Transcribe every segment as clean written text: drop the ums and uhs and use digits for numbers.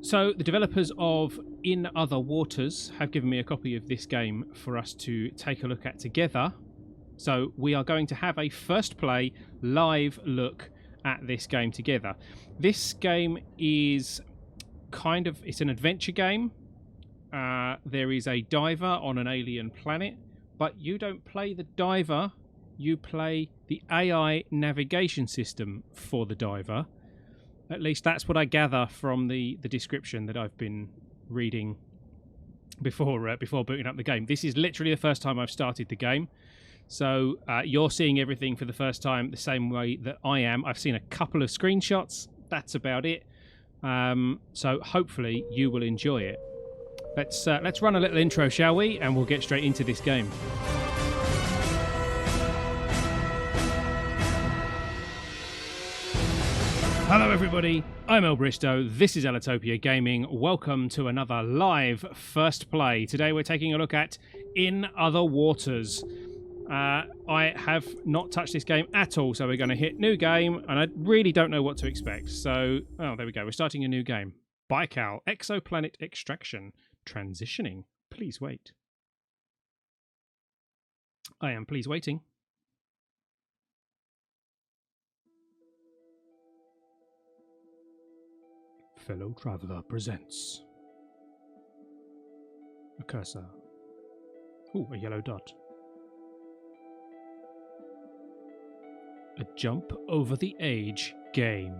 So the developers of In Other Waters have given me a copy of this game for us to take a look at together. So we are going to have a first play live look at this game together. This game is it's an adventure game. There is a diver on an alien planet, but you don't play the diver, you play the AI navigation system for the diver. At least that's what I gather from the description that I've been reading before booting up the game. This is literally the first time I've started the game. So you're seeing everything for the first time the same way that I am. I've seen a couple of screenshots. That's about it. So hopefully you will enjoy it. Let's run a little intro, shall we? And we'll get straight into this game. Hello everybody, I'm ellbristow, this is Elitopia Gaming. Welcome to another live first play. Today we're taking a look at In Other Waters. I have not touched this game at all, so we're going to hit new game, and I really don't know what to expect. So, there we go, we're starting a new game. Baikal, Exoplanet Extraction, Transitioning. Please wait. I am please waiting. Fellow Traveller presents a cursor. Ooh, a yellow dot. A jump over the age game.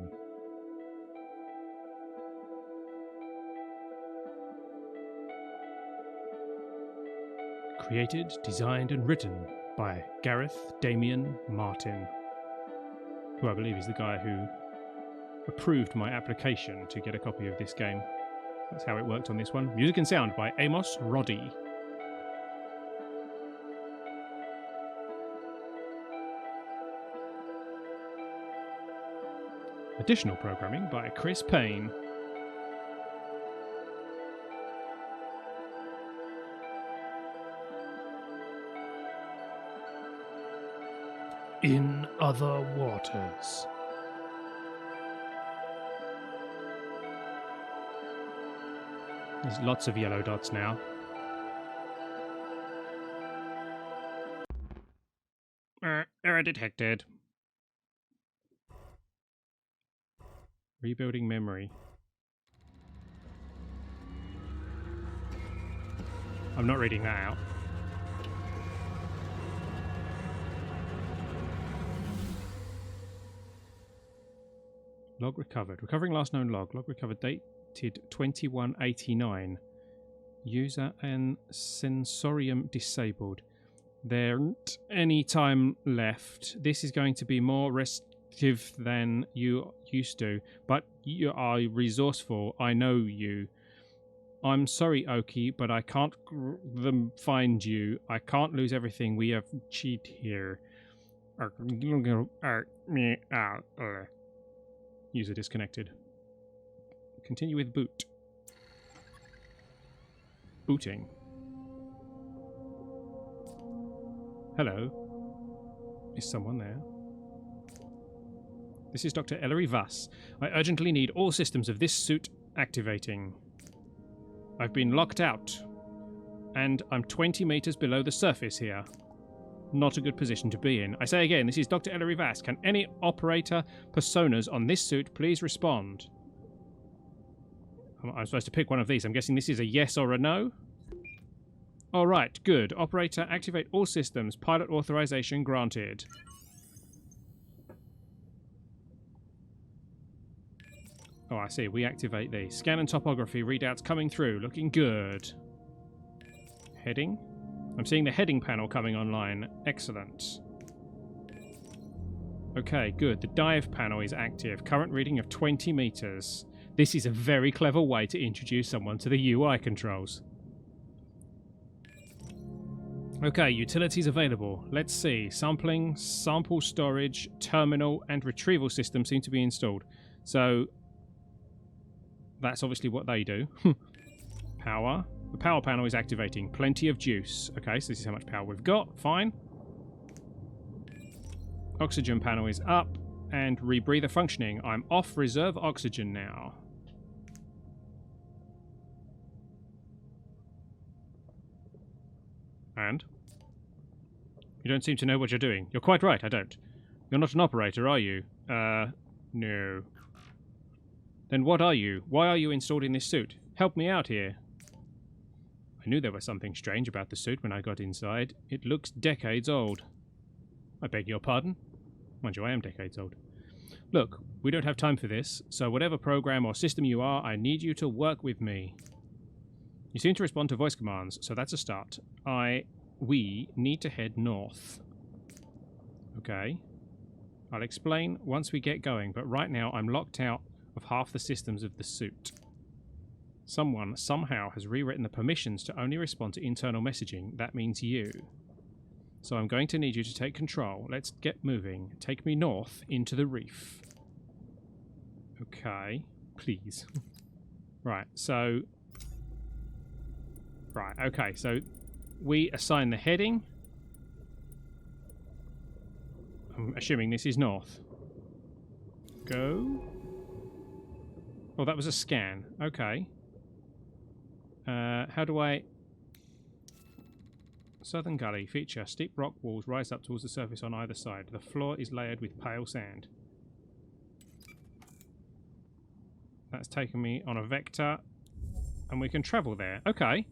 Created, designed and written by Gareth Damian Martin, who I believe is the guy who approved my application to get a copy of this game. That's how it worked on this one. Music and sound by Amos Roddy. Additional programming by Chris Payne. In Other Waters. There's lots of yellow dots now. Error detected. Rebuilding memory. I'm not reading that out. Log recovered. Recovering last known log. Log recovered date 2189. User and sensorium disabled. There isn't any time left. This is going to be more restive than you used to, but you are resourceful. I know you. I'm sorry, Oki, but I can't find you. I can't lose everything. We have cheat here. User disconnected. Continue with boot. Booting. Hello. Is someone there? This is Dr. Ellery Vass. I urgently need all systems of this suit activating. I've been locked out, and I'm 20 meters below the surface here. Not a good position to be in. I say again, this is Dr. Ellery Vass. Can any operator personas on this suit please respond? I'm supposed to pick one of these. I'm guessing this is a yes or a no. All right, good. Operator, activate all systems. Pilot authorization granted. Oh, I see. We activate these. Scan and topography readouts coming through. Looking good. Heading. I'm seeing the heading panel coming online. Excellent. Okay, good. The dive panel is active. Current reading of 20 meters. This is a very clever way to introduce someone to the UI controls. Okay, utilities available. Let's see. Sampling, sample storage, terminal, and retrieval system seem to be installed. So, that's obviously what they do. Power. The power panel is activating. Plenty of juice. Okay, so this is how much power we've got. Fine. Oxygen panel is up. And rebreather functioning. I'm off reserve oxygen now. And? You don't seem to know what you're doing. You're quite right, I don't. You're not an operator, are you? No. Then what are you? Why are you installed in this suit? Help me out here. I knew there was something strange about the suit when I got inside. It looks decades old. I beg your pardon? Mind you, I am decades old. Look, we don't have time for this, so whatever program or system you are, I need you to work with me. You seem to respond to voice commands, so that's a start. We need to head north. Okay. I'll explain once we get going, but right now I'm locked out of half the systems of the suit. Someone somehow has rewritten the permissions to only respond to internal messaging. That means you. So I'm going to need you to take control. Let's get moving. Take me north into the reef. Okay. Please. Right, so... Right, okay, so we assign the heading. I'm assuming this is north. Go. Oh, that was a scan. Okay. How do I... Southern Gully feature. Steep rock walls rise up towards the surface on either side. The floor is layered with pale sand. That's taken me on a vector. And we can travel there. Okay.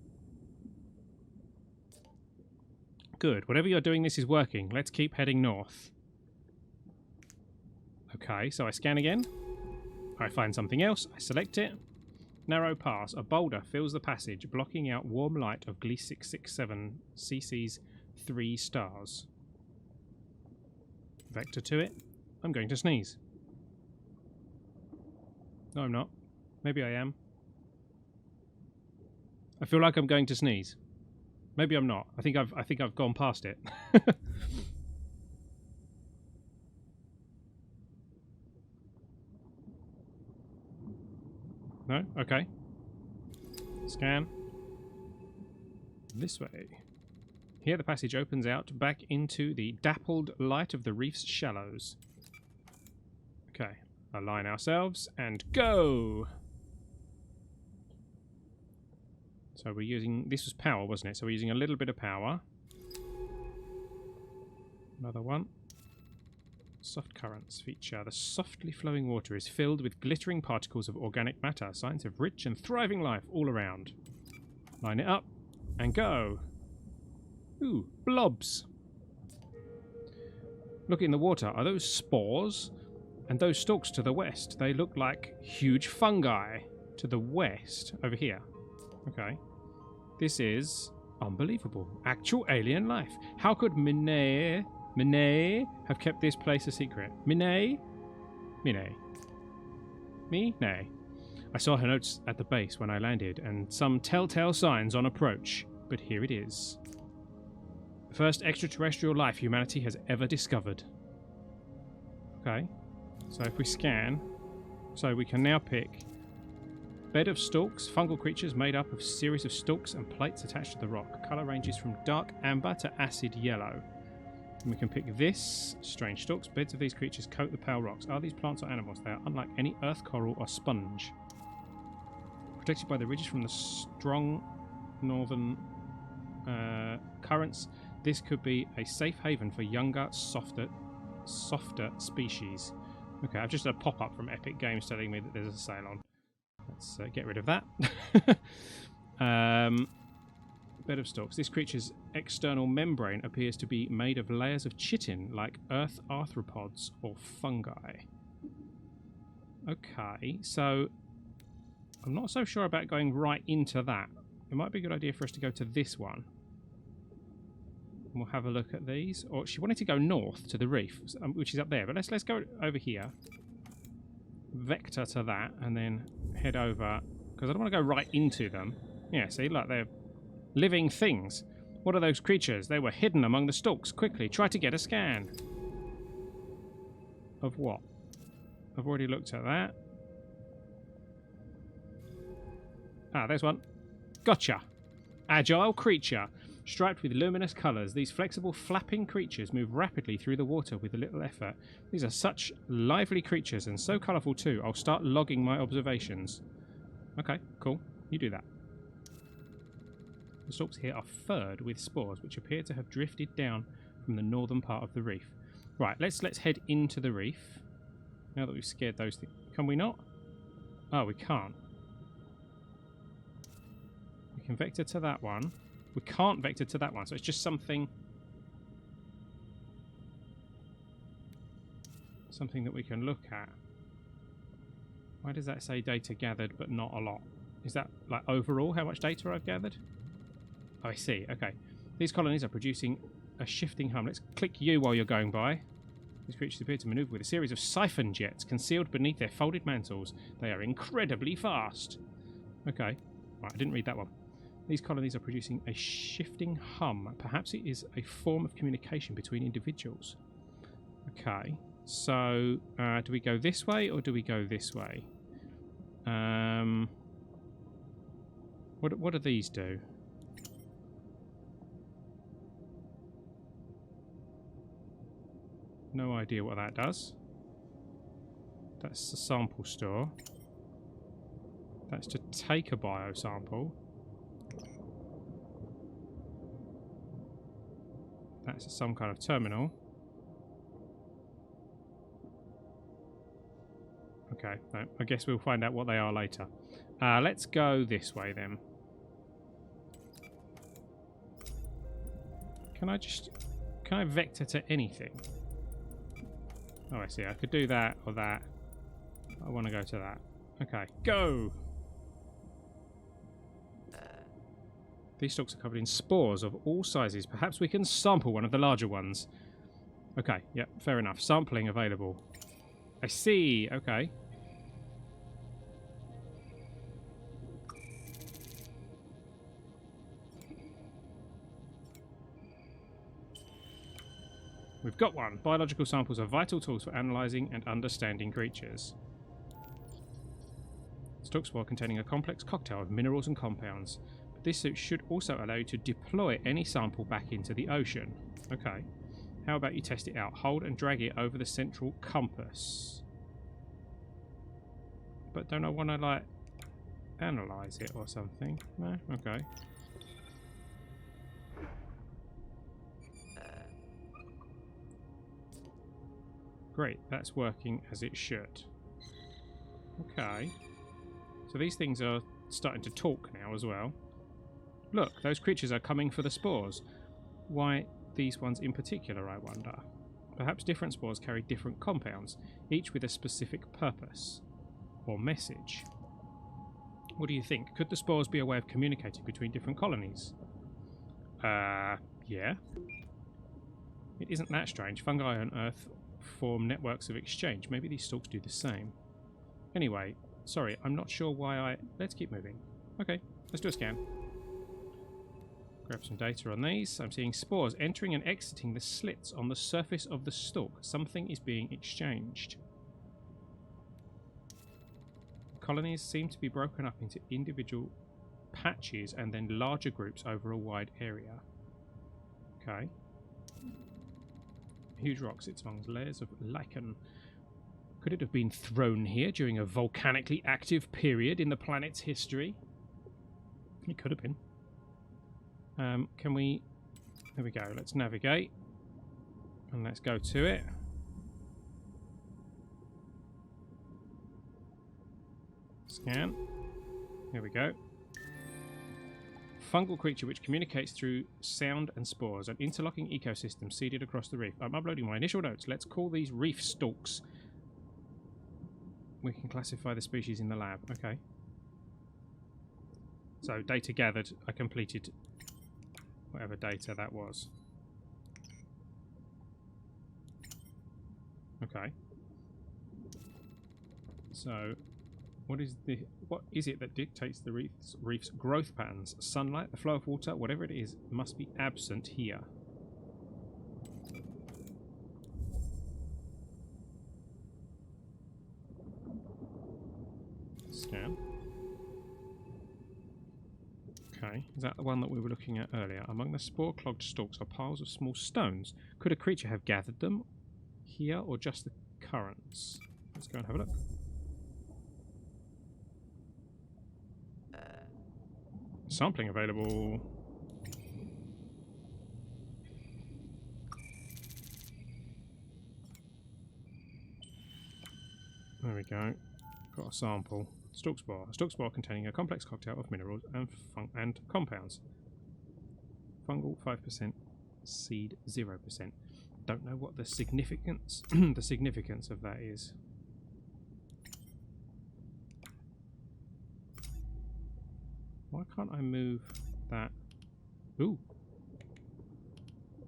Good. Whatever you're doing, this is working. Let's keep heading north. Okay, so I scan again. I find something else. I select it. Narrow pass. A boulder fills the passage, blocking out warm light of Gliese 667 CC's 3 stars. Vector to it. I'm going to sneeze. No, I'm not. Maybe I am. I feel like I'm going to sneeze. Maybe I'm not. I think I've gone past it. No? Okay. Scan. This way. Here the passage opens out back into the dappled light of the reef's shallows. Okay. Align ourselves and go! So we're using... This was power, wasn't it? So we're using a little bit of power. Another one. Soft currents feature. The softly flowing water is filled with glittering particles of organic matter, signs of rich and thriving life all around. Line it up and go. Ooh, blobs. Look in the water. Are those spores? And those stalks to the west, they look like huge fungi. To the west, over here. Okay. This is unbelievable. Actual alien life. How could Mine have kept this place a secret? Mine? I saw her notes at the base when I landed, and some telltale signs on approach. But here it is. The first extraterrestrial life humanity has ever discovered. Okay. So if we scan... So we can now pick... Bed of stalks, fungal creatures made up of a series of stalks and plates attached to the rock. Colour ranges from dark amber to acid yellow. And we can pick this. Strange stalks. Beds of these creatures coat the pale rocks. Are these plants or animals? They are unlike any earth coral or sponge. Protected by the ridges from the strong northern currents, this could be a safe haven for younger, softer species. Okay, I've just had a pop-up from Epic Games telling me that there's a sale on. Let's get rid of that. Bed of stalks. This creature's external membrane appears to be made of layers of chitin, like earth arthropods or fungi. Okay, so I'm not so sure about going right into that. It might be a good idea for us to go to this one. We'll have a look at these. Or she wanted to go north to the reef, which is up there. But let's go over here. Vector to that, and then head over, because I don't want to go right into them. Yeah, see, like they're living things. What are those creatures? They were hidden among the stalks. Quickly, try to get a scan. Of what? I've already looked at that. Ah, there's one. Gotcha. Agile creature. Striped with luminous colours, these flexible, flapping creatures move rapidly through the water with little effort. These are such lively creatures, and so colourful too. I'll start logging my observations. Okay, cool. You do that. The stalks here are furred with spores, which appear to have drifted down from the northern part of the reef. Right, let's head into the reef. Now that we've scared those things. Can we not? Oh, we can't. We can vector to that one. We can't vector to that one, so it's just something that we can look at. Why does that say data gathered but not a lot? Is that like overall how much data I've gathered? Oh, I see. Okay. These colonies are producing a shifting hum. Let's click you while you're going by. These creatures appear to maneuver with a series of siphon jets concealed beneath their folded mantles. They are incredibly fast. Okay. Right, I didn't read that one. These colonies are producing a shifting hum. Perhaps it is a form of communication between individuals. Okay. So, do we go this way or do we go this way? What do these do? No idea what that does. That's the sample store. That's to take a biosample. That's some kind of terminal. Okay, no, I guess we'll find out what they are later. Let's go this way then. Can I vector to anything? Oh, I see. I could do that or that. I want to go to that. Okay, go! These stalks are covered in spores of all sizes. Perhaps we can sample one of the larger ones. Okay, yep, fair enough. Sampling available. I see. Okay. We've got one. Biological samples are vital tools for analysing and understanding creatures. Stalk spore containing a complex cocktail of minerals and compounds. But this should also allow you to deploy any sample back into the ocean. Okay. How about you test it out? Hold and drag it over the central compass. But don't I want to, like, analyse it or something? No? Okay. Great, that's working as it should. Okay. So these things are starting to talk now as well. Look, those creatures are coming for the spores. Why these ones in particular, I wonder? Perhaps different spores carry different compounds, each with a specific purpose or message. What do you think? Could the spores be a way of communicating between different colonies? Yeah. It isn't that strange. Fungi on Earth form networks of exchange. Maybe these stalks do the same. Anyway, sorry, I'm not sure why Let's keep moving. Okay, let's do a scan. Grab some data on these. I'm seeing spores entering and exiting the slits on the surface of the stalk. Something is being exchanged. Colonies seem to be broken up into individual patches and then larger groups over a wide area. Okay. Huge rock sits among layers of lichen. Could it have been thrown here during a volcanically active period in the planet's history? It could have been. Can we... There we go. Let's navigate. And let's go to it. Scan. Here we go. Fungal creature which communicates through sound and spores. An interlocking ecosystem seeded across the reef. I'm uploading my initial notes. Let's call these reef stalks. We can classify the species in the lab. Okay. So, data gathered. I completed whatever data that was. Okay. So, what is it that dictates the reef's growth patterns? Sunlight, the flow of water, whatever it is, must be absent here. Scan. Okay, is that the one that we were looking at earlier? Among the spore-clogged stalks are piles of small stones. Could a creature have gathered them here or just the currents? Let's go and have a look. Sampling available. we go. Got a sample. Stalk spore. A stalk spore containing a complex cocktail of minerals and compounds. Fungal 5%, seed 0%. Don't know what the significance the significance of that is. Why can't I move that? Ooh.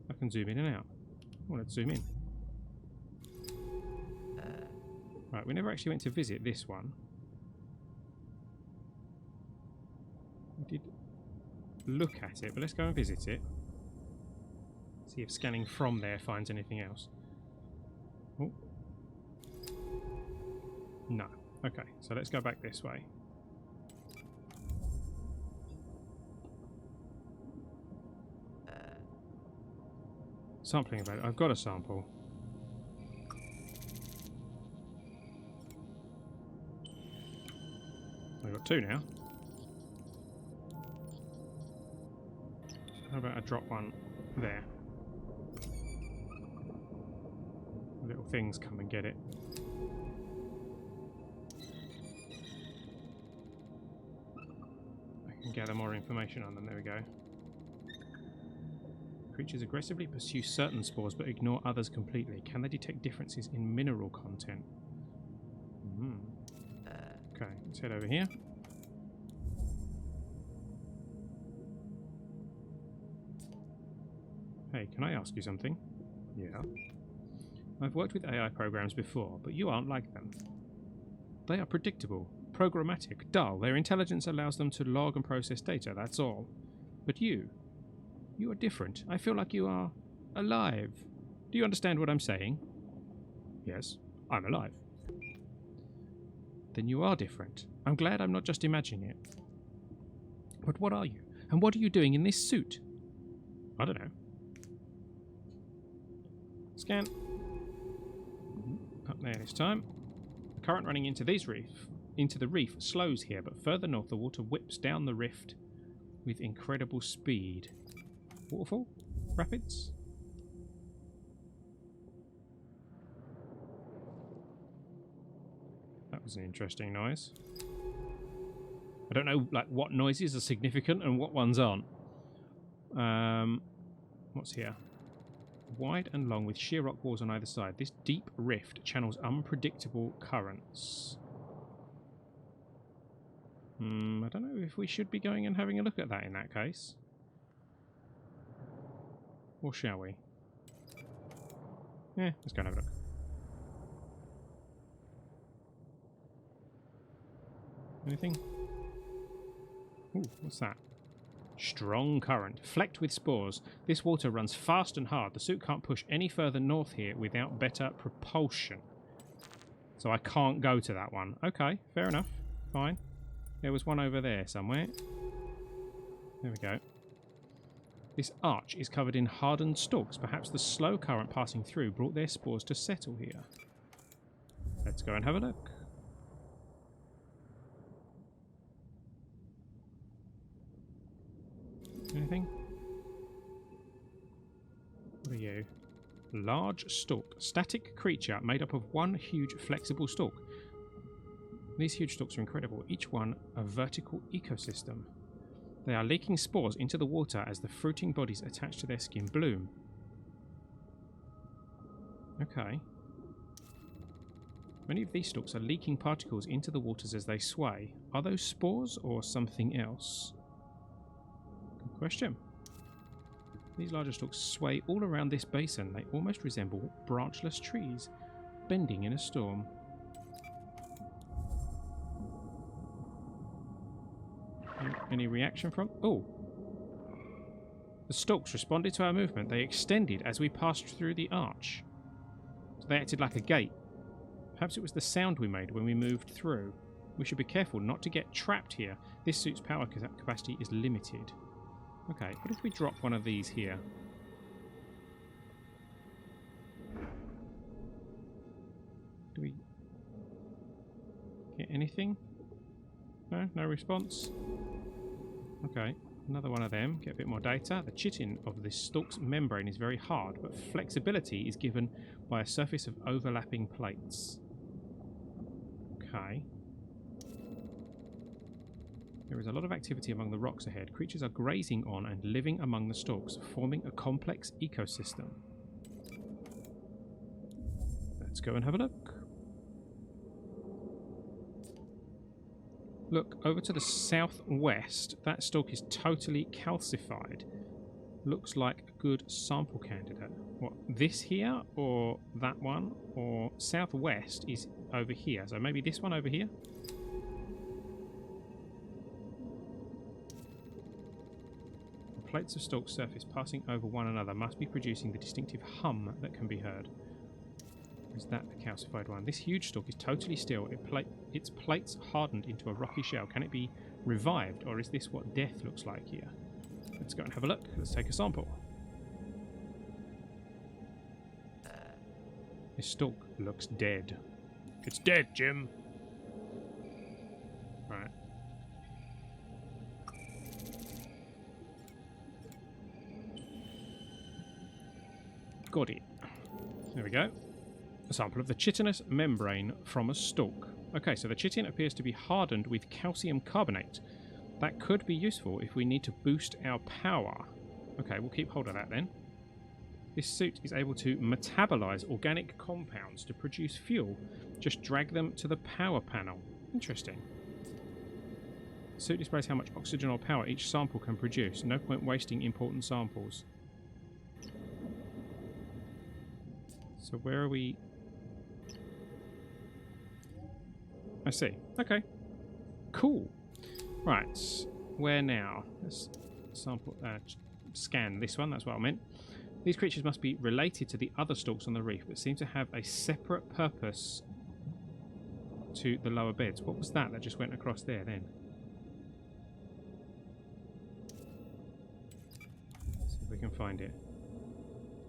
I can zoom in and out. Oh, let's zoom in. Right, we never actually went to visit this one. We did look at it, but let's go and visit it. See if scanning from there finds anything else. Oh. No. Okay, so let's go back this way. Sampling about it. I've got a sample. I've got 2 now. How about I drop one there? Little things come and get it. I can gather more information on them. There we go. Creatures aggressively pursue certain spores but ignore others completely. Can they detect differences in mineral content? Okay, let's head over here. Hey, can I ask you something? Yeah. I've worked with AI programs before, but you aren't like them. They are predictable, programmatic, dull. Their intelligence allows them to log and process data, that's all. But you are different. I feel like you are alive. Do you understand what I'm saying? Yes, I'm alive. Then you are different. I'm glad I'm not just imagining it. But what are you? And what are you doing in this suit? I don't know. Scan. Up there this time. The current running into the reef slows here, but further north the water whips down the rift with incredible speed. Waterfall? Rapids? That was an interesting noise. I don't know like what noises are significant and what ones aren't. What's here? Wide and long with sheer rock walls on either side. This deep rift channels unpredictable currents. I don't know if we should be going and having a look at that in that case. Or shall we? Yeah, let's go and have a look. Anything? Ooh, what's that? Strong current, flecked with spores. This water runs fast and hard. The suit can't push any further north here without better propulsion. So I can't go to that one. Okay, fair enough. Fine. There was one over there somewhere. There we go. This arch is covered in hardened stalks. Perhaps the slow current passing through brought their spores to settle here. Let's go and have a look. Anything? What are you? Large stalk. Static creature made up of one huge flexible stalk. These huge stalks are incredible, each one a vertical ecosystem. They are leaking spores into the water as the fruiting bodies attached to their skin bloom. Okay. Many of these stalks are leaking particles into the waters as they sway. Are those spores or something else? Good question. These larger stalks sway all around this basin. They almost resemble branchless trees, bending in a storm. Any reaction from... Oh! The stalks responded to our movement. They extended as we passed through the arch. So they acted like a gate. Perhaps it was the sound we made when we moved through. We should be careful not to get trapped here. This suit's power capacity is limited. Okay, what if we drop one of these here? Do we get anything? No? No response? Okay, another one of them. Get a bit more data. The chitin of this stalk's membrane is very hard, but flexibility is given by a surface of overlapping plates. Okay. There is a lot of activity among the rocks ahead. Creatures are grazing on and living among the stalks, forming a complex ecosystem. Let's go and have a look. Look, over to the southwest, that stalk is totally calcified. Looks like a good sample candidate. What, this here, or that one, or southwest is over here. So maybe this one over here? The plates of stalk surface passing over one another must be producing the distinctive hum that can be heard. Is that the calcified one? This huge stalk is totally still. Its plates hardened into a rocky shell. Can it be revived, or is this what death looks like here? Let's go and have a look. Let's take a sample. This stalk looks dead. It's dead, Jim. Right. Got it. There we go. A sample of the chitinous membrane from a stalk. Okay, so the chitin appears to be hardened with calcium carbonate. That could be useful if we need to boost our power. Okay, we'll keep hold of that then. This suit is able to metabolize organic compounds to produce fuel. Just drag them to the power panel. Interesting. The suit displays how much oxygen or power each sample can produce. No point wasting important samples. So where are we? I see. Okay. Cool. Right. Where now? Let's sample, scan this one. That's what I meant. These creatures must be related to the other stalks on the reef, but seem to have a separate purpose to the lower beds. What was that just went across there then? Let's see if we can find it.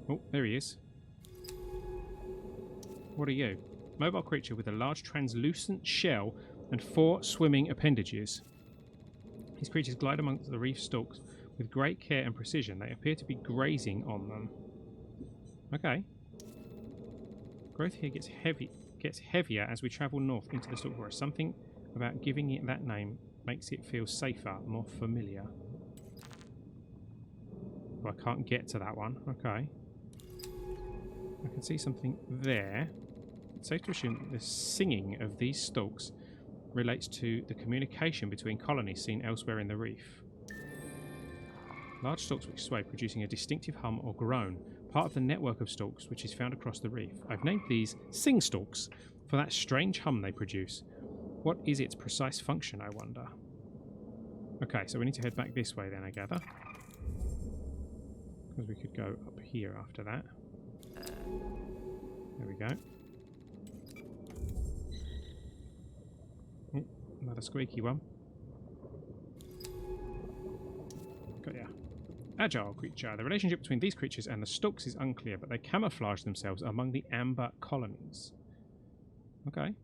Oh, there he is. What are you? Mobile creature with a large translucent shell and 4 swimming appendages. These creatures glide amongst the reef stalks with great care and precision. They appear to be grazing on them. Okay. Growth here gets heavier as we travel north into the stalk forest. Something about giving it that name makes it feel safer, more familiar. Oh, I can't get to that one. Okay. I can see something there. It's safe to assume that the singing of these stalks relates to the communication between colonies seen elsewhere in the reef. Large stalks which sway, producing a distinctive hum or groan, part of the network of stalks which is found across the reef. I've named these sing stalks for that strange hum they produce. What is its precise function, I wonder? Okay, so we need to head back this way then, I gather. Because we could go up here after that. There we go. Oh, another squeaky one. Got ya. Agile creature. The relationship between these creatures and the stalks is unclear, but they camouflage themselves among the amber colonies. Okay.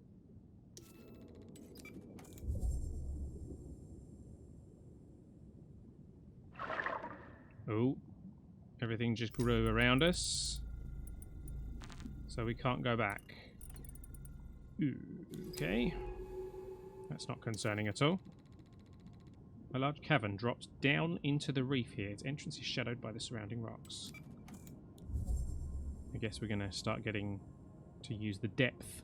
Oh. Everything just grew around us. So we can't go back. Okay. That's not concerning at all. A large cavern drops down into the reef here. Its entrance is shadowed by the surrounding rocks. I guess we're going to start getting to use the depth.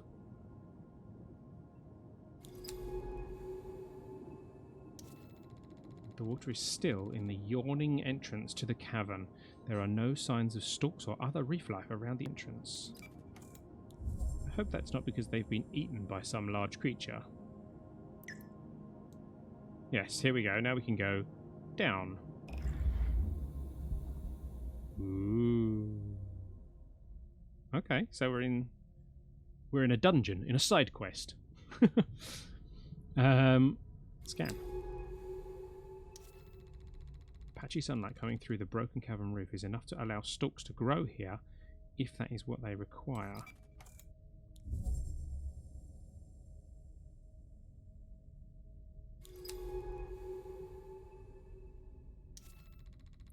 The water is still in the yawning entrance to the cavern. There are no signs of stalks or other reef life around the entrance. I hope that's not because they've been eaten by some large creature. Yes, here we go. Now we can go down. Ooh. Okay, so we're in a dungeon, in a side quest. Scan. Patchy sunlight coming through the broken cavern roof is enough to allow stalks to grow here, if that is what they require.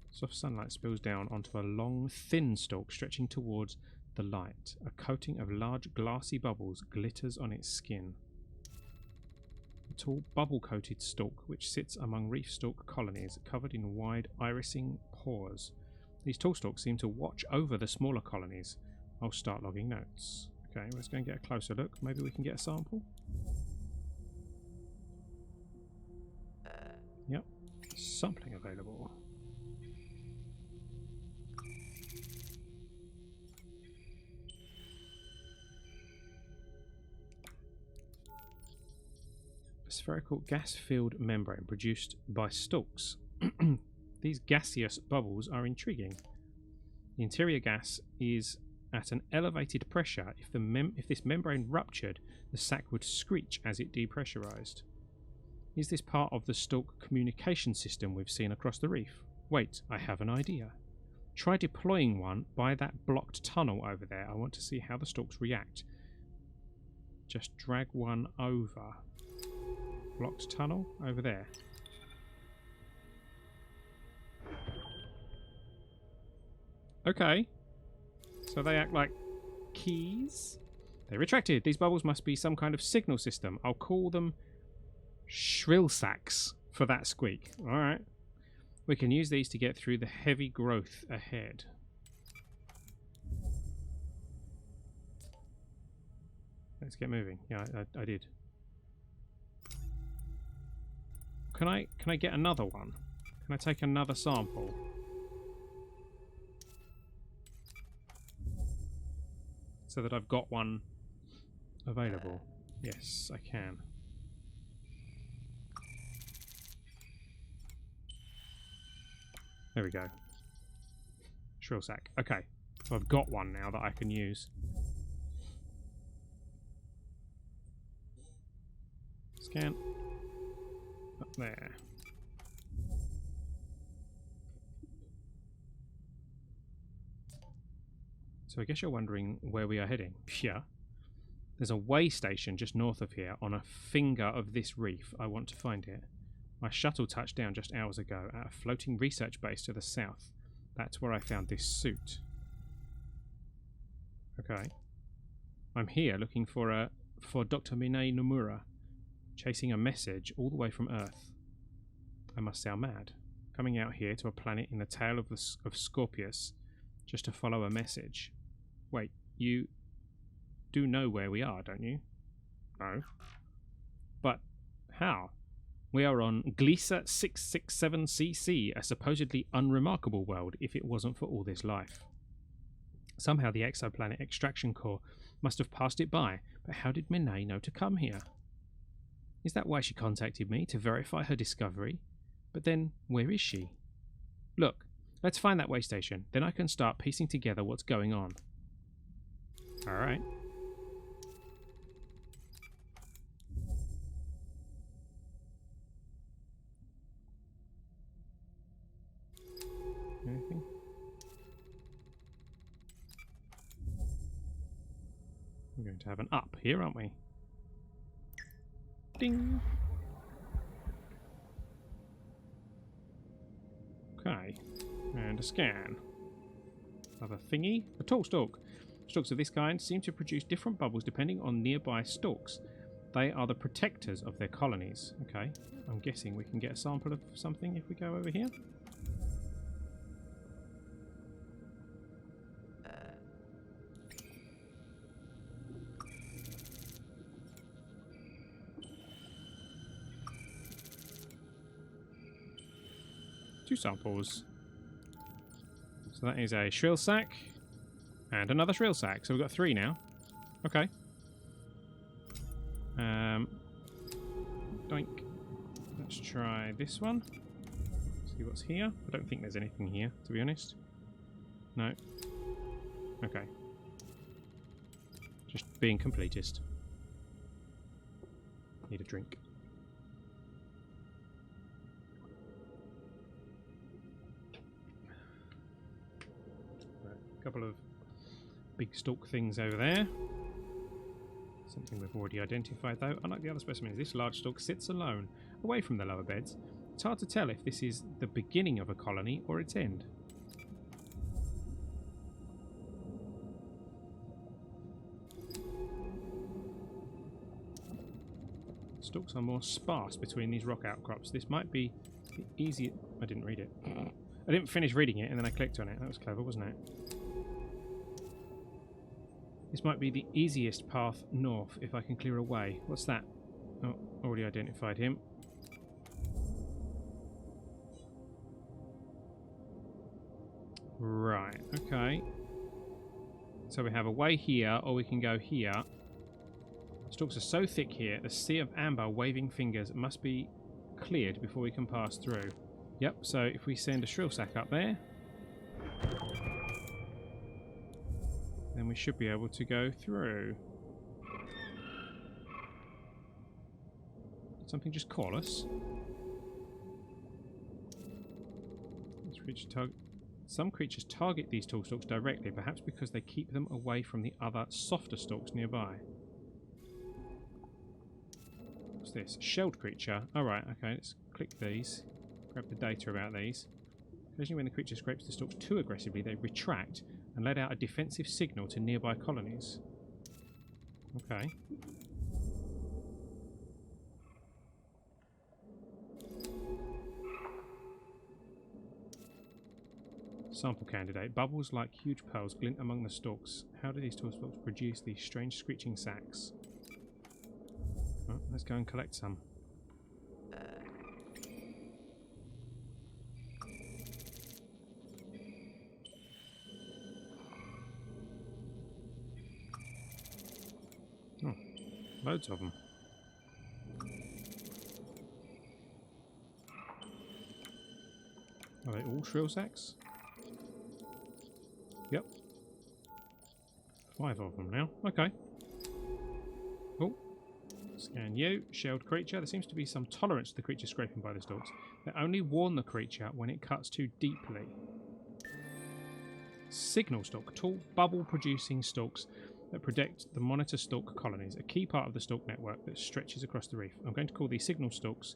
Soft sunlight spills down onto a long, thin stalk stretching towards the light. A coating of large glassy bubbles glitters on its skin. A tall bubble-coated stalk which sits among reef stalk colonies covered in wide irising pores. These tall stalks seem to watch over the smaller colonies. I'll start logging notes. Okay, let's go and get a closer look. Maybe we can get a sample. Yep, sampling available. A spherical gas-filled membrane produced by stalks. These gaseous bubbles are intriguing. The interior gas is at an elevated pressure. If this membrane ruptured, the sac would screech as it depressurized. Is this part of the stalk communication system we've seen across the reef? Wait, I have an idea. Try deploying one by that blocked tunnel over there. I want to see how the stalks react. Just drag one over. Blocked tunnel over there. Okay. So they act like keys? They retracted. These bubbles must be some kind of signal system. I'll call them shrill sacs for that squeak. Alright. We can use these to get through the heavy growth ahead. Let's get moving. Yeah, I did. Can I get another one? Can I take another sample? So that I've got one available. Yes, I can. There we go. Shrill sac. Okay. So I've got one now that I can use. Scan. Up there. So I guess you're wondering where we are heading. Yeah. There's a way station just north of here on a finger of this reef. I want to find it. My shuttle touched down just hours ago at a floating research base to the south. That's where I found this suit. Okay. I'm here looking for Dr. Mine Nomura, chasing a message all the way from Earth. I must sound mad. Coming out here to a planet in the tail of Scorpius just to follow a message. Wait, you do know where we are, don't you? No. But how? We are on Glisa 667cc, a supposedly unremarkable world if it wasn't for all this life. Somehow the exoplanet extraction core must have passed it by, but how did Mine know to come here? Is that why she contacted me, to verify her discovery? But then, where is she? Look, let's find that way station, then I can start piecing together what's going on. Alright. Anything? We're going to have an up here, aren't we? Ding! Okay. And a scan. Another thingy. A tall stalk. Stalks of this kind seem to produce different bubbles depending on nearby stalks. They are the protectors of their colonies. Okay. I'm guessing we can get a sample of something if we go over here. Two samples. So that is a shrill sac and another shrill sac. So we've got three now. Okay. Doink. Let's try this one. See what's here. I don't think there's anything here, to be honest. No. Okay. Just being completist. Need a drink. Couple of big stalk things over there. Something we've already identified though. Unlike the other specimens, this large stalk sits alone, away from the lower beds. It's hard to tell if this is the beginning of a colony or its end. Let's Stalks are more sparse between these rock outcrops. This might be the easiest... I didn't read it. I didn't finish reading it and then I clicked on it. That was clever, wasn't it? This might be the easiest path north if I can clear a way. What's that? Oh, already identified him. Right, okay. So we have a way here, or we can go here. Stalks are so thick here, the sea of amber waving fingers must be cleared before we can pass through. Yep, so if we send a shrill sack up there, then we should be able to go through. Did something just call us? Some creatures target these tall stalks directly, perhaps because they keep them away from the other softer stalks nearby. What's this? Shelled creature. Alright, okay, let's click these. Grab the data about these. Occasionally when the creature scrapes the stalks too aggressively, they retract and let out a defensive signal to nearby colonies. Okay. Sample candidate. Bubbles like huge pearls glint among the stalks. How do these tall stalks produce these strange screeching sacs? Oh, let's go and collect some. Oh, loads of them. Are they all shrill sacs? Yep. 5 of them now. Okay. Oh. Scan you. Shelled creature. There seems to be some tolerance to the creature scraping by the stalks. They only warn the creature when it cuts too deeply. Signal stalk. Tall, bubble-producing stalks that protect the monitor stalk colonies. A key part of the stalk network that stretches across the reef. I'm going to call these signal stalks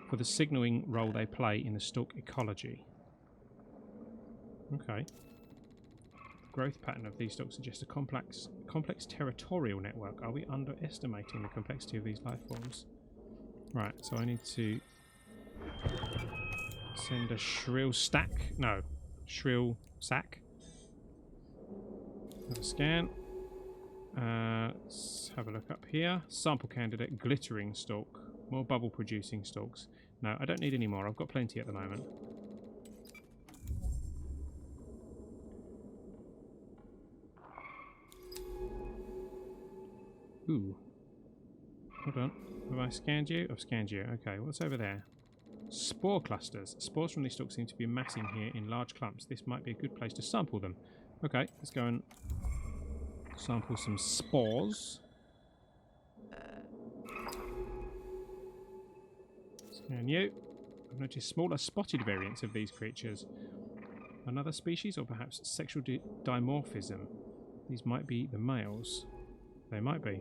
for the signalling role they play in the stalk ecology. Okay. Growth pattern of these stalks suggests a complex territorial network. Are we underestimating the complexity of these life forms? Right, so I need to send a shrill stack. No, shrill sack. Have a scan. Let's have a look up here. Sample candidate, glittering stalk. More bubble producing stalks. No, I don't need any more. I've got plenty at the moment. Ooh. Hold on. Have I scanned you? I've scanned you. Okay, what's over there? Spore clusters. Spores from these stalks seem to be amassing here in large clumps. This might be a good place to sample them. Okay, let's go and sample some spores. Scan you. I've noticed smaller spotted variants of these creatures. Another species, or perhaps sexual dimorphism. These might be the males. They might be.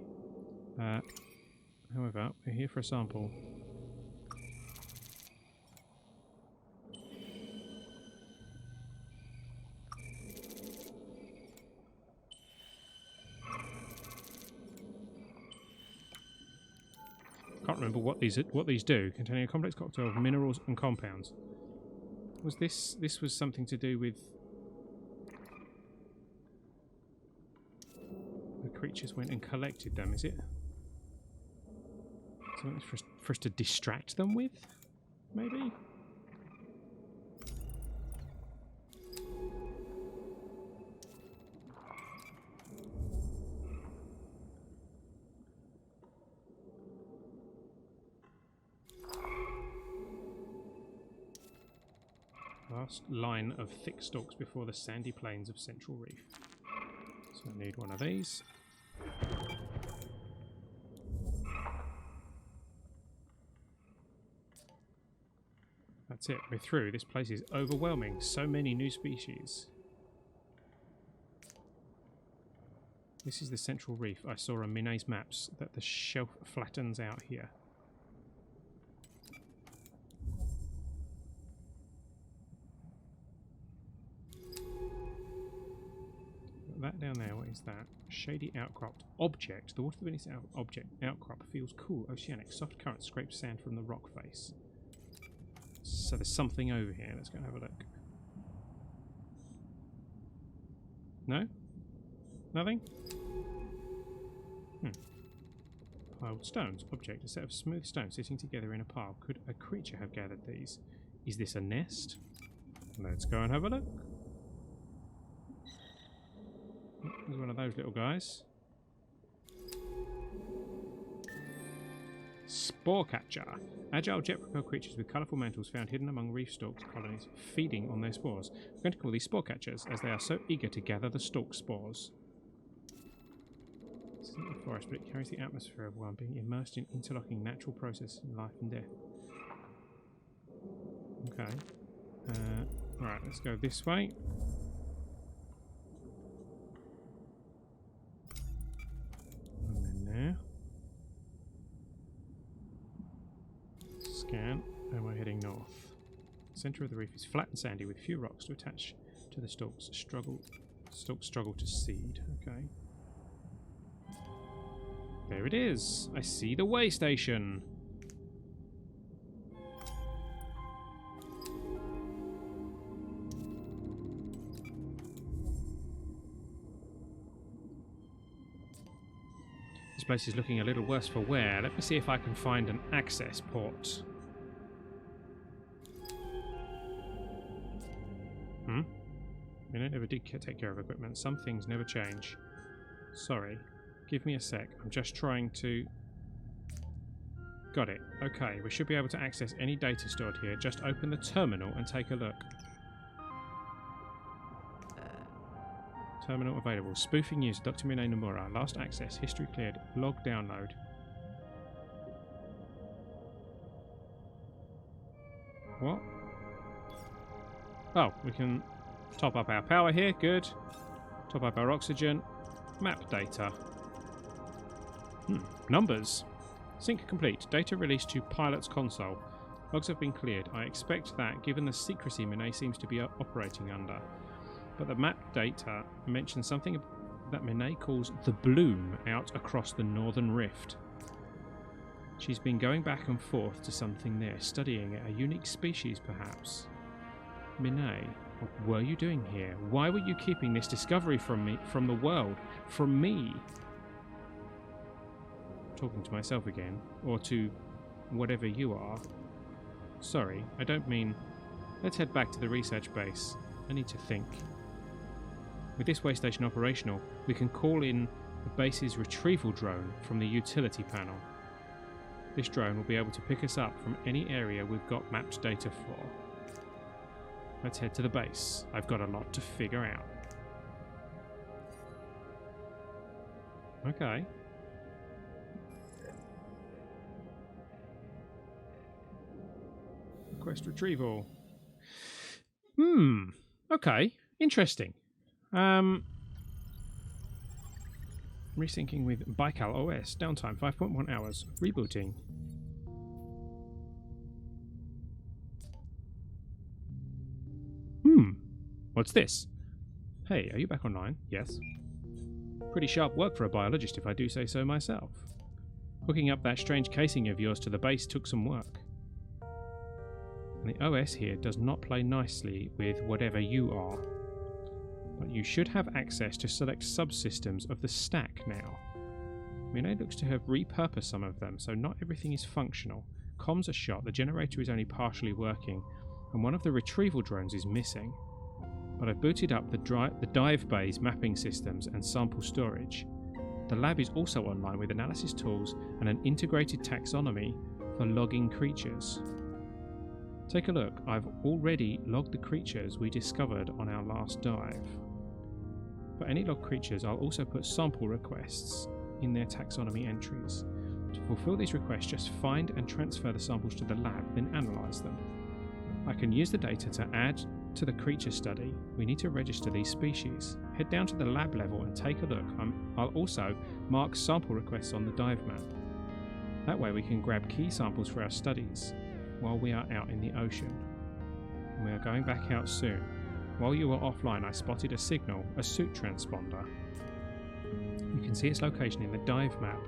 However, we're here for a sample. Can't remember what these do. Containing a complex cocktail of minerals and compounds. Was this was something to do with the creatures went and collected them, is it? Something for us to distract them with? Maybe? Last line of thick stalks before the sandy plains of Central Reef. So I need one of these. That's it, we're through. This place is overwhelming. So many new species. This is the Central Reef. I saw on Minet's maps that the shelf flattens out here. that down there, what is that? Shady outcropped object. The water beneath this object outcrop feels cool, oceanic. Soft current scrapes sand from the rock face. So there's something over here. Let's go and have a look. No? Nothing? Piled stones. Object. A set of smooth stones sitting together in a pile. Could a creature have gathered these? Is this a nest? Let's go and have a look. Oh, there's one of those little guys. Spore catcher. Agile jet-propelled creatures with colourful mantles found hidden among reef stalks colonies, feeding on their spores. I'm going to call these spore catchers, as they are so eager to gather the stalk spores. This isn't a forest, but it carries the atmosphere of one, being immersed in interlocking natural processes in life and death. Okay. Right, let's go this way. And then there. Scan, and we're heading north. The centre of the reef is flat and sandy with few rocks to attach to the stalks. Stalks struggle to seed. Okay. There it is. I see the way station. This place is looking a little worse for wear. Let me see if I can find an access port. I never did take care of equipment. Some things never change. Sorry. Give me a sec. I'm just trying to... Got it. Okay, we should be able to access any data stored here. Just open the terminal and take a look. Terminal available. Spoofing user Dr. Mine Nomura. Last access. History cleared. Log download. What? Oh, we can top up our power here. Good. Top up our oxygen. Map data. Numbers. Sync complete. Data released to pilot's console. Logs have been cleared. I expect that, given the secrecy Mine seems to be operating under. But the map data mentions something that Mine calls the bloom out across the northern rift. She's been going back and forth to something there, studying a unique species perhaps. Mine, what were you doing here? Why were you keeping this discovery from me, from the world, from me? Talking to myself again, or to whatever you are. Sorry, I don't mean... Let's head back to the research base. I need to think. With this way station operational, we can call in the base's retrieval drone from the utility panel. This drone will be able to pick us up from any area we've got mapped data for. Let's head to the base. I've got a lot to figure out. Okay. Request retrieval. Okay. Interesting. Resyncing with Baikal OS. Downtime 5.1 hours. Rebooting. What's this? Hey, are you back online? Yes. Pretty sharp work for a biologist if I do say so myself. Hooking up that strange casing of yours to the base took some work. And the OS here does not play nicely with whatever you are. But you should have access to select subsystems of the stack now. Mine looks to have repurposed some of them, so not everything is functional. Comms are shot, the generator is only partially working, and one of the retrieval drones is missing. But I've booted up the dive bay's mapping systems and sample storage. The lab is also online with analysis tools and an integrated taxonomy for logging creatures. Take a look, I've already logged the creatures we discovered on our last dive. For any logged creatures, I'll also put sample requests in their taxonomy entries. To fulfill these requests, just find and transfer the samples to the lab, then analyse them. I can use the data to add to the creature study. We need to register these species. Head down to the lab level and take a look. I'll also mark sample requests on the dive map. That way we can grab key samples for our studies while we are out in the ocean. And we are going back out soon. While you were offline, I spotted a signal, a suit transponder. You can see its location in the dive map.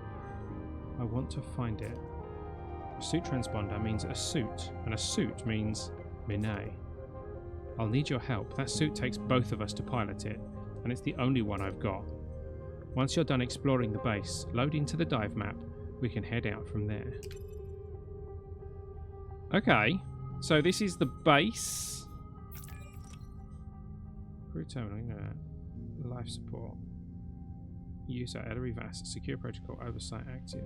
I want to find it. A suit transponder means a suit, and a suit means Minay. I'll need your help. That suit takes both of us to pilot it, and it's the only one I've got. Once you're done exploring the base, load into the dive map. We can head out from there. Okay, so this is the base. Crew terminal, life support. User ellbristow, secure protocol oversight active.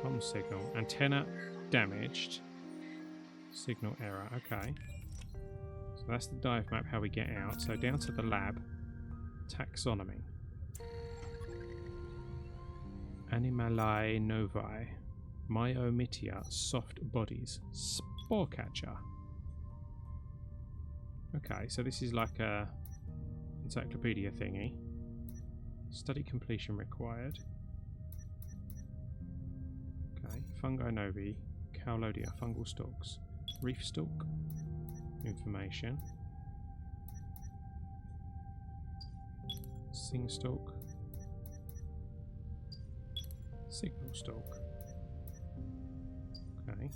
Com signal, antenna damaged. Signal error, okay. So that's the dive map, how we get out. So down to the lab. Taxonomy. Animalae novae. Myomitia, soft bodies. Spore catcher. Okay, so this is like a encyclopedia thingy. Study completion required. Okay, fungi novae. Caulodia, fungal stalks. Reef stalk. Information. Sing stalk. Signal stalk. Okay.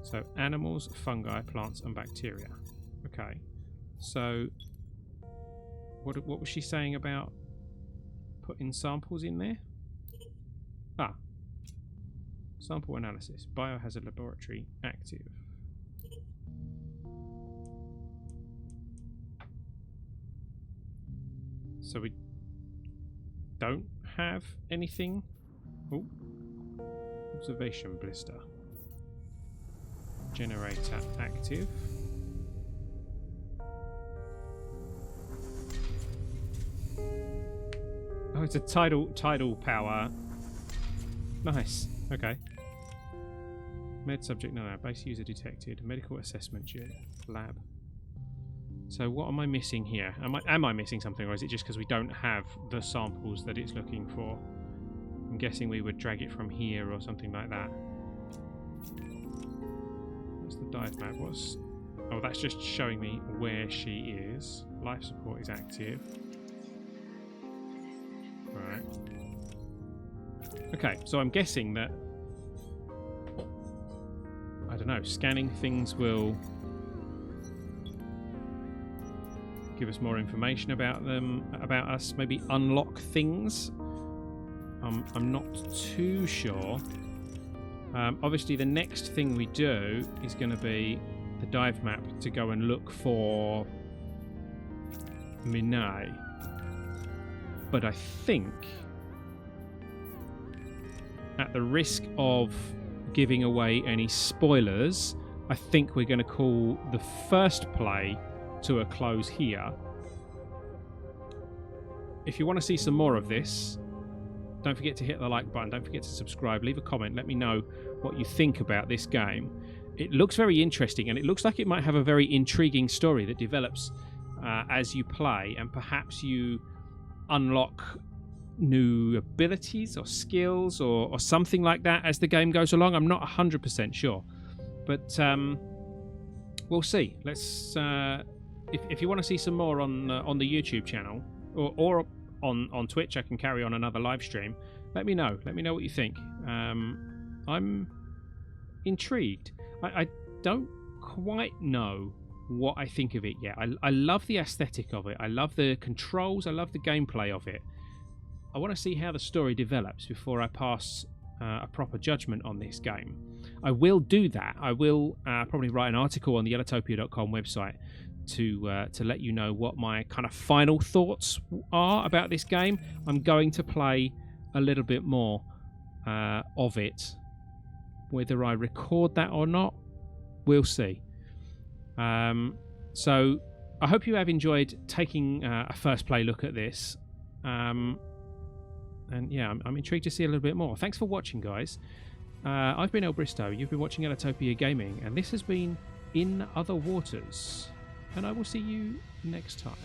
So animals, fungi, plants, and bacteria. Okay. So what was she saying about putting samples in there? Ah. Sample analysis. Biohazard laboratory active. So we don't have anything. Oh. Observation blister. Generator active. Oh, it's a tidal power. Nice. Okay. Med subject no. Base user detected. Medical assessment due. Lab. So what am I missing here? Am I missing something, or is it just because we don't have the samples that it's looking for? I'm guessing we would drag it from here or something like that. What's the dive map? Oh, that's just showing me where she is. Life support is active. Right. Okay, so I'm guessing that, I don't know, scanning things will give us more information about them, about us, maybe unlock things. I'm not too sure. Obviously, the next thing we do is going to be the dive map to go and look for Minay. But I think, at the risk of giving away any spoilers, I think we're going to call the first play to a close here. If you want to see some more of this, don't forget to hit the like button, don't forget to subscribe, leave a comment, let me know what you think about this game. It looks very interesting, and it looks like it might have a very intriguing story that develops as you play, and perhaps you unlock new abilities or skills or something like that as the game goes along. I'm not 100% sure, but we'll see. Let's if you want to see some more on the YouTube channel or on Twitch, I can carry on another live stream. Let me know what you think. I'm intrigued. I don't quite know what I think of it yet. I love the aesthetic of it. I love the controls. I love the gameplay of it. I want to see how the story develops before I pass a proper judgment on this game. I will do that. I will probably write an article on the elltopia.com website to let you know what my kind of final thoughts are about this game. I'm going to play a little bit more of it. Whether I record that or not, we'll see. So I hope you have enjoyed taking a first play look at this. And yeah, I'm intrigued to see a little bit more. Thanks for watching, guys. I've been ellbristow. You've been watching Elltopia Gaming, and this has been In Other Waters. And I will see you next time.